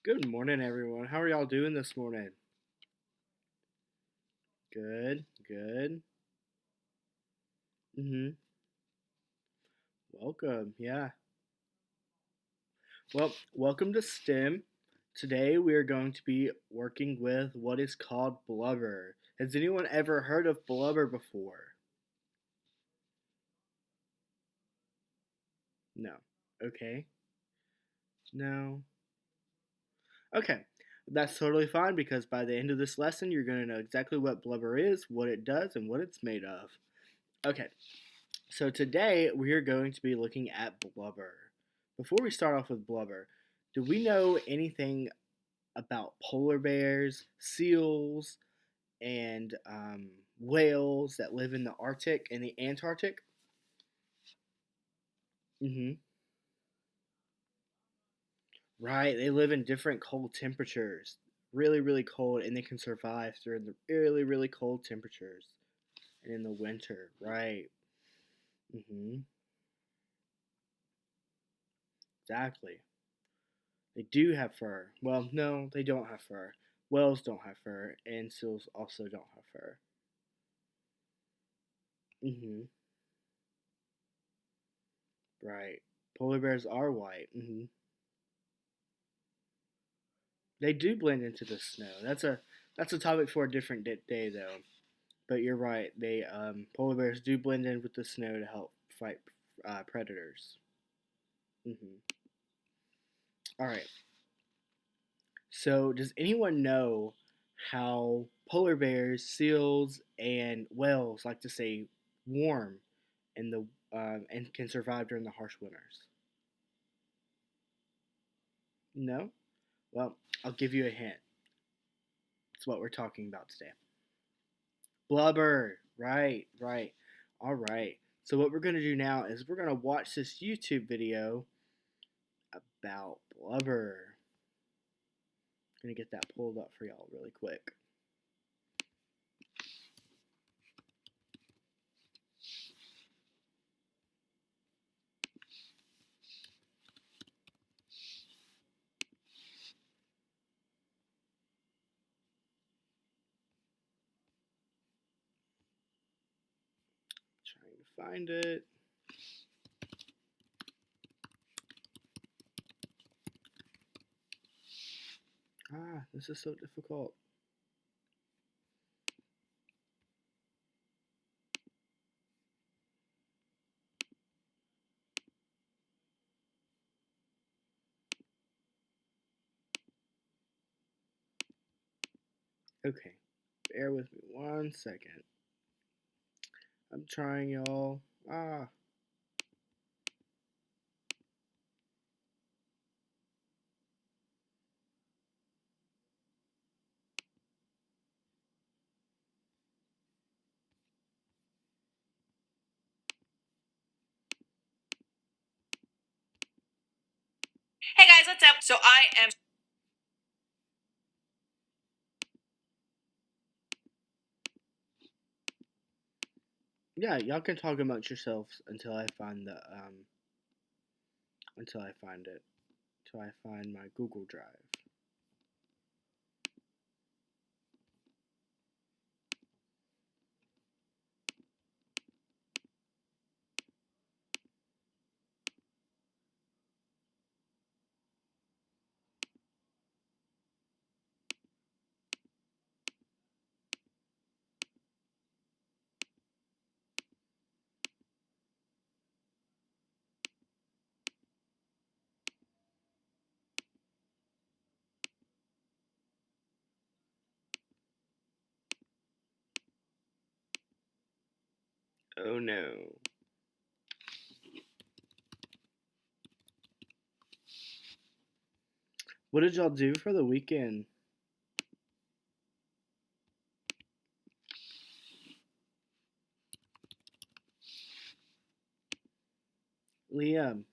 Good morning, everyone. How are y'all doing this morning? Good, good. Mhm. Welcome. Yeah. Well, welcome to STEM. Today we are going to be working with what is called blubber. Has anyone ever heard of blubber before? No. Okay. No. Okay. That's totally fine because by the end of this lesson, you're going to know exactly what blubber is, what it does, and what it's made of. Okay. So today we are going to be looking at blubber. Before we start off with blubber, do we know anything about polar bears, seals, and whales that live in the Arctic and the Antarctic? Mm-hmm. Right, they live in different cold temperatures, really, really cold, and they can survive through the really, really cold temperatures and in the winter. Right. Mm-hmm. Exactly. They do have fur. Well, no, they don't have fur. Whales don't have fur, and seals also don't have fur. Hmm. Right. Polar bears are white. They do blend into the snow. That's a topic for a different day, though. But you're right. They polar bears do blend in with the snow to help fight predators. Hmm. All right. So, does anyone know how polar bears, seals, and whales like to stay warm in the and can survive during the harsh winters? No. Well, I'll give you a hint. It's what we're talking about today. Blubber. Right. Right. All right. So what we're gonna do now is we're gonna watch this YouTube video about blubber. I'm gonna get that pulled up for y'all really quick. Trying to find it. This is so difficult. Okay, bear with me 1 second. I'm trying, y'all. Ah. Hey guys, what's up? So I am. Yeah, y'all can talk amongst yourselves until I find it. Until I find my Google Drive. Oh no. What did y'all do for the weekend? Liam,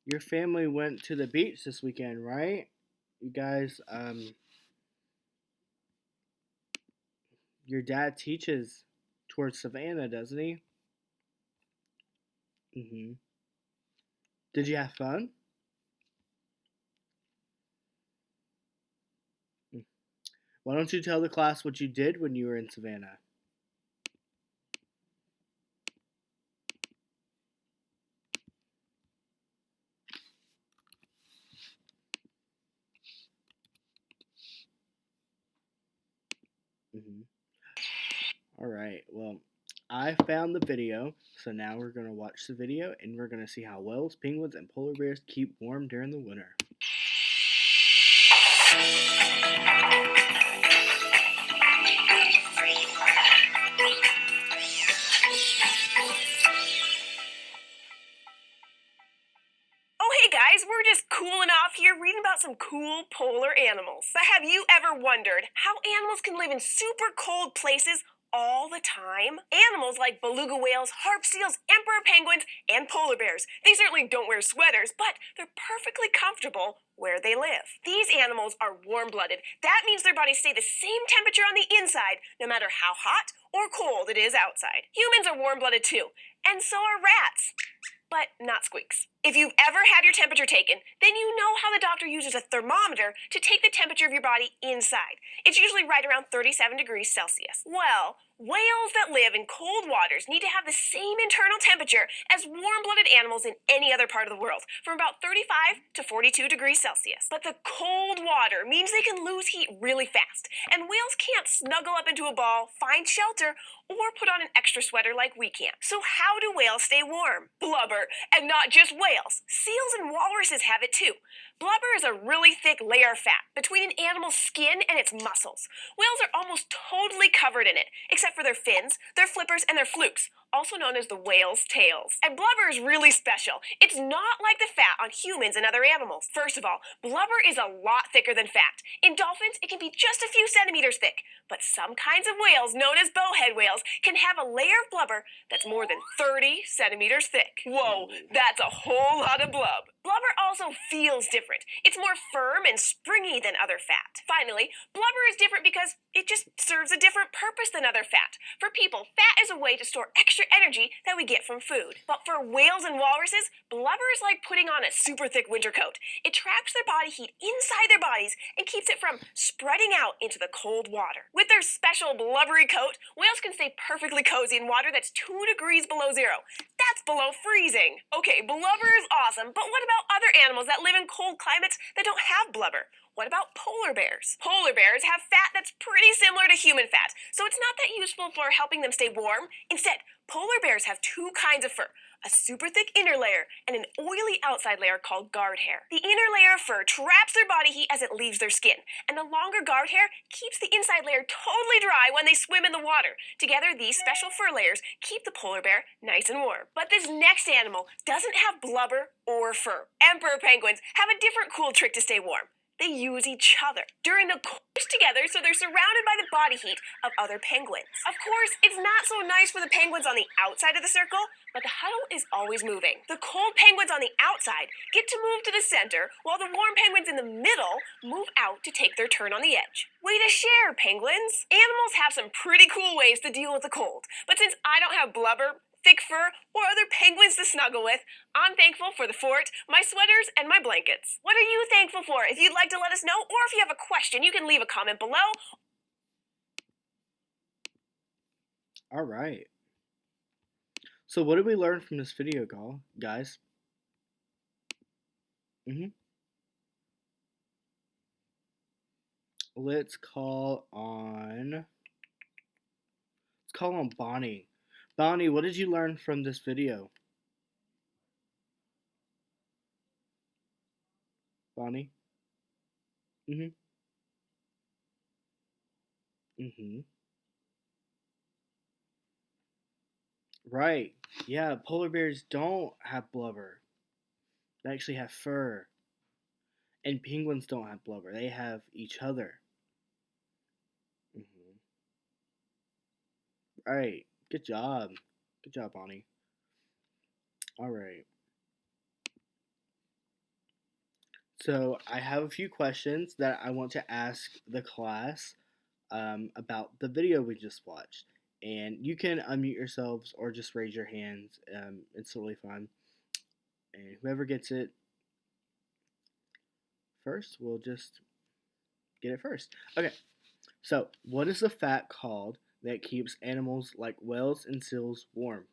your family went to the beach this weekend, right? You guys, your dad teaches towards Savannah, doesn't he? Hmm. Did you have fun? Why don't you tell the class what you did when you were in Savannah? Mm-hmm. All right. Well, I found the video, so now we're going to watch the video and we're going to see how whales, penguins, and polar bears keep warm during the winter. Oh, hey guys, we're just cooling off here reading about some cool polar animals. But have you ever wondered how animals can live in super cold places all the time? Animals like beluga whales, harp seals, emperor penguins, and polar bears. They certainly don't wear sweaters, but they're perfectly comfortable where they live. These animals are warm-blooded. That means their bodies stay the same temperature on the inside, no matter how hot or cold it is outside. Humans are warm-blooded too, and so are rats. But not squeaks. If you've ever had your temperature taken, then you know how the doctor uses a thermometer to take the temperature of your body inside. It's usually right around 37 degrees Celsius. Well, whales that live in cold waters need to have the same internal temperature as warm-blooded animals in any other part of the world, from about 35 to 42 degrees Celsius. But the cold water means they can lose heat really fast, and whales can't snuggle up into a ball, find shelter, or put on an extra sweater like we can. So how do whales stay warm? Blubber, and not just whales. Seals and walruses have it too. Blubber is a really thick layer of fat between an animal's skin and its muscles. Whales are almost totally covered in it, except for their fins, their flippers, and their flukes, also known as the whale's tails. And blubber is really special. It's not like the fat on humans and other animals. First of all, blubber is a lot thicker than fat. In dolphins, it can be just a few centimeters thick, but some kinds of whales, known as bowhead whales, can have a layer of blubber that's more than 30 centimeters thick. Whoa, that's a whole lot of blub. Blubber also feels different. It's more firm and springy than other fat. Finally, blubber is different because it just serves a different purpose than other fat. For people, fat is a way to store extra energy that we get from food. But for whales and walruses, blubber is like putting on a super thick winter coat. It traps their body heat inside their bodies and keeps it from spreading out into the cold water. With their special blubbery coat, whales can stay perfectly cozy in water that's 2 degrees below zero. That's below freezing. Okay, blubber is awesome, but what about other animals that live in cold climates that don't have blubber? What about polar bears? Polar bears have fat that's pretty similar to human fat, so it's not that useful for helping them stay warm. Instead, polar bears have two kinds of fur, a super thick inner layer and an oily outside layer called guard hair. The inner layer of fur traps their body heat as it leaves their skin, and the longer guard hair keeps the inside layer totally dry when they swim in the water. Together, these special fur layers keep the polar bear nice and warm. But this next animal doesn't have blubber or fur. Emperor penguins have a different cool trick to stay warm. They use each other during the course together, so they're surrounded by the body heat of other penguins. Of course, it's not so nice for the penguins on the outside of the circle, but the huddle is always moving. The cold penguins on the outside get to move to the center, while the warm penguins in the middle move out to take their turn on the edge. Way to share, penguins! Animals have some pretty cool ways to deal with the cold, but since I don't have blubber, thick fur, or other penguins to snuggle with, I'm thankful for the fort, my sweaters, and my blankets. What are you thankful for? If you'd like to let us know, or if you have a question, you can leave a comment below. All right. So what did we learn from this video, guys? Let's call on Bonnie. Bonnie, what did you learn from this video? Bonnie? Mhm. Mhm. Right. Yeah, polar bears don't have blubber. They actually have fur. And penguins don't have blubber. They have each other. Mhm. Right. Good job. Good job, Bonnie. All right. So I have a few questions that I want to ask the class about the video we just watched. And you can unmute yourselves or just raise your hands. It's totally fine. And whoever gets it first will just get it first. Okay. So, what is the fat called that keeps animals like whales and seals warm?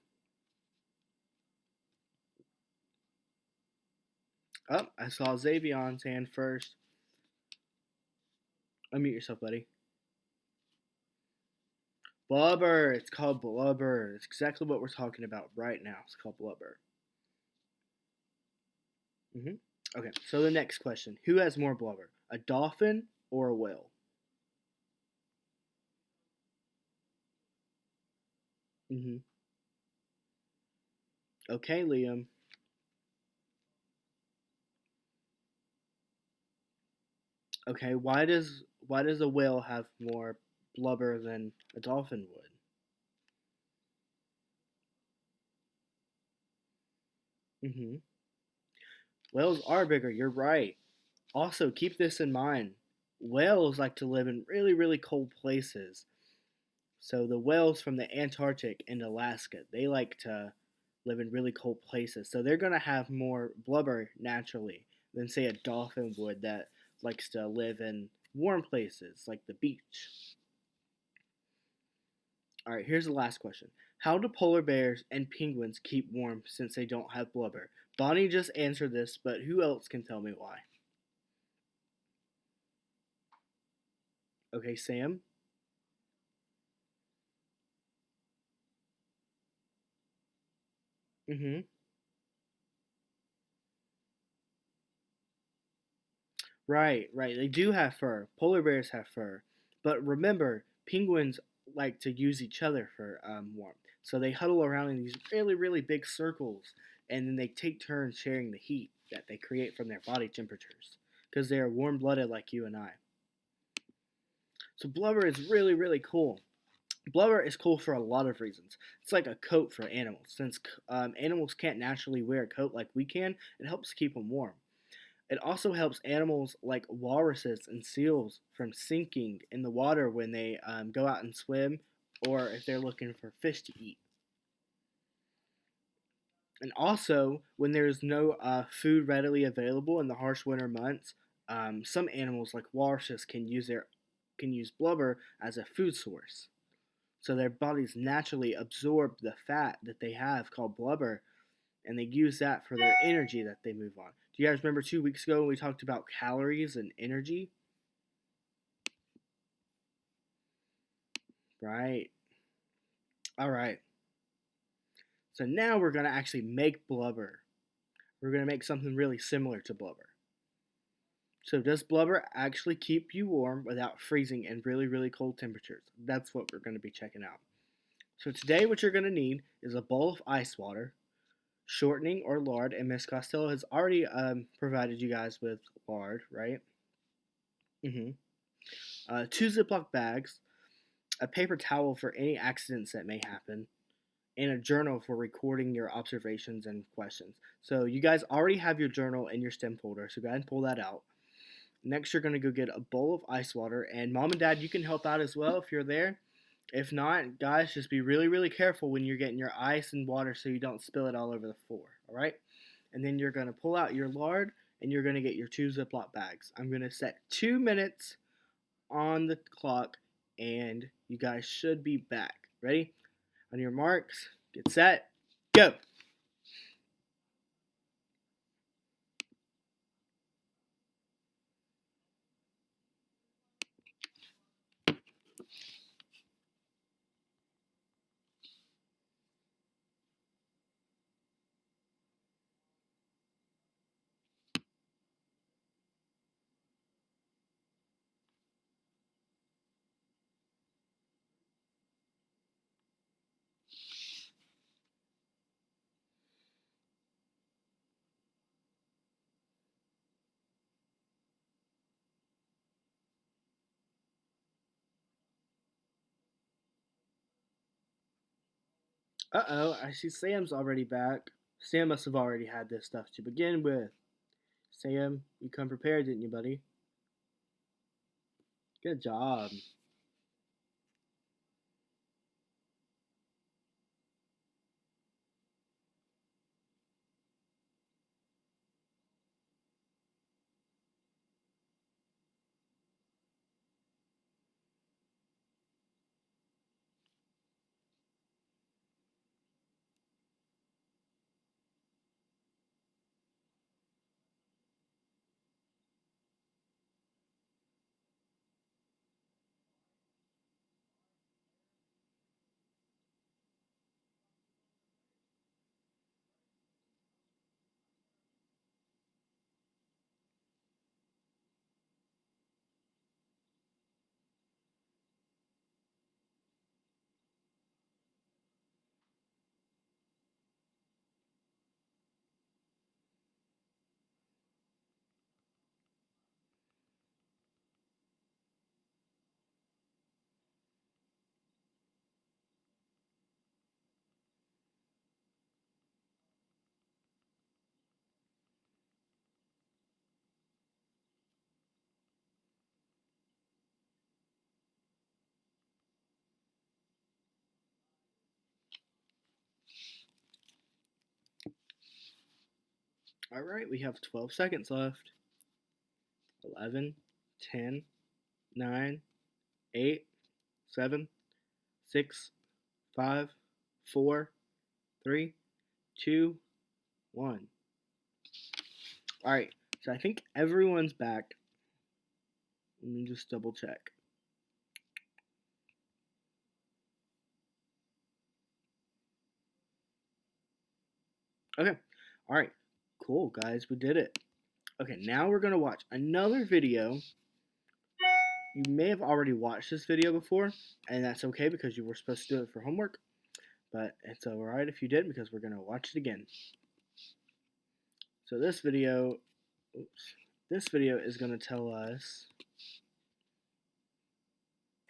Oh, I saw Xavion's hand first. Unmute yourself, buddy. Blubber. It's called blubber. It's exactly what we're talking about right now. It's called blubber. Okay, so the next question. Who has more blubber? A dolphin or a whale? hmm Okay, Liam. Okay, why does a whale have more blubber than a dolphin would? hmm Whales are bigger. You're right. Also, keep this in mind. Whales like to live in really, really cold places. So the whales from the Antarctic and Alaska, they like to live in really cold places. So they're going to have more blubber naturally than say a dolphin would that likes to live in warm places like the beach. All right, here's the last question. How do polar bears and penguins keep warm since they don't have blubber? Bonnie just answered this, but who else can tell me why? Okay, Sam? Mm-hmm. Right, right. They do have fur. Polar bears have fur. But remember, penguins like to use each other for warmth. So they huddle around in these really, really big circles, and then they take turns sharing the heat that they create from their body temperatures. Because they are warm blooded like you and I. So blubber is really, really cool. Blubber is cool for a lot of reasons. It's like a coat for animals. Since animals can't naturally wear a coat like we can, it helps keep them warm. It also helps animals like walruses and seals from sinking in the water when they go out and swim or if they're looking for fish to eat. And also, when there's no food readily available in the harsh winter months, some animals like walruses can use blubber as a food source. So their bodies naturally absorb the fat that they have called blubber, and they use that for their energy that they move on. Do you guys remember 2 weeks ago when we talked about calories and energy? Right. All right. So now we're going to actually make blubber. We're going to make something really similar to blubber. So, does blubber actually keep you warm without freezing in really, really cold temperatures? That's what we're going to be checking out. So, today, what you're going to need is a bowl of ice water, shortening or lard, and Miss Costello has already provided you guys with lard, right? Mm-hmm. Two Ziploc bags, a paper towel for any accidents that may happen, and a journal for recording your observations and questions. So you guys already have your journal in your STEM folder, so go ahead and pull that out. Next, you're going to go get a bowl of ice water, and mom and dad, you can help out as well if you're there. If not, guys, just be really, really careful when you're getting your ice and water so you don't spill it all over the floor, all right? And then you're going to pull out your lard, and you're going to get your two Ziploc bags. I'm going to set 2 minutes on the clock, and you guys should be back. Ready? On your marks, get set, go! Uh-oh, I see Sam's already back. Sam must have already had this stuff to begin with. Sam, you come prepared, didn't you, buddy? Good job. Alright, we have 12 seconds left. 11, 10, 9, 8, 7, 6, 5, 4, 3, 2, 1. Alright, so I think everyone's back. Let me just double check. Okay, alright, cool guys, we did it. Okay, now we're going to watch another video. You may have already watched this video before, and that's okay because you were supposed to do it for homework. But it's alright if you did because we're going to watch it again. So this video is going to tell us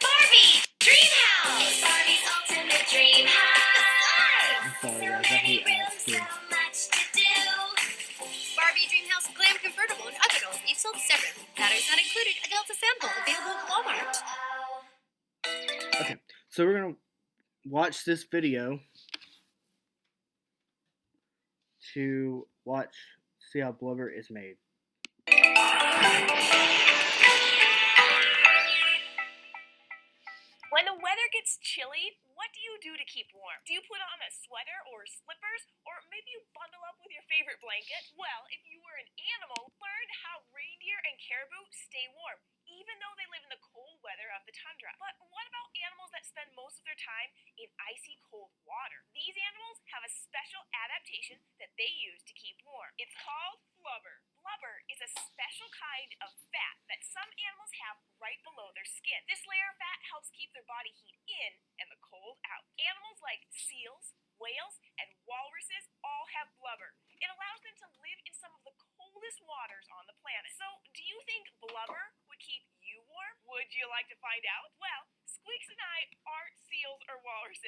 Barbie Dream House! Barbie's ultimate dream house! I'm sorry guys, I hate AESC. Much to do. Barbie Dream House Glam Convertible and other dolls each sold separately. Batteries not included. Adults assemble. Available at Walmart. Okay, so we're going to watch this video to see how blubber is made. When the weather gets chilly, what do you do to keep warm? Do you put on a sweater or slippers? Or maybe you bundle up with your favorite blanket? Well, if you were an animal, learn how reindeer and caribou stay warm, even though they live in the cold weather of the tundra. But what about animals that spend most of their time in icy cold water? These animals have a special adaptation that they use to keep warm. It's called blubber. Blubber is a special kind of fat that some animals have right below their skin. This layer of fat helps keep their body heat in and the cold out. Animals like seals, whales, and walruses all have blubber. It allows them to live in some of the coldest waters on the planet. So, do you think blubber would keep you warm? Would you like to find out? Well, Squeaks and I aren't seals or walruses.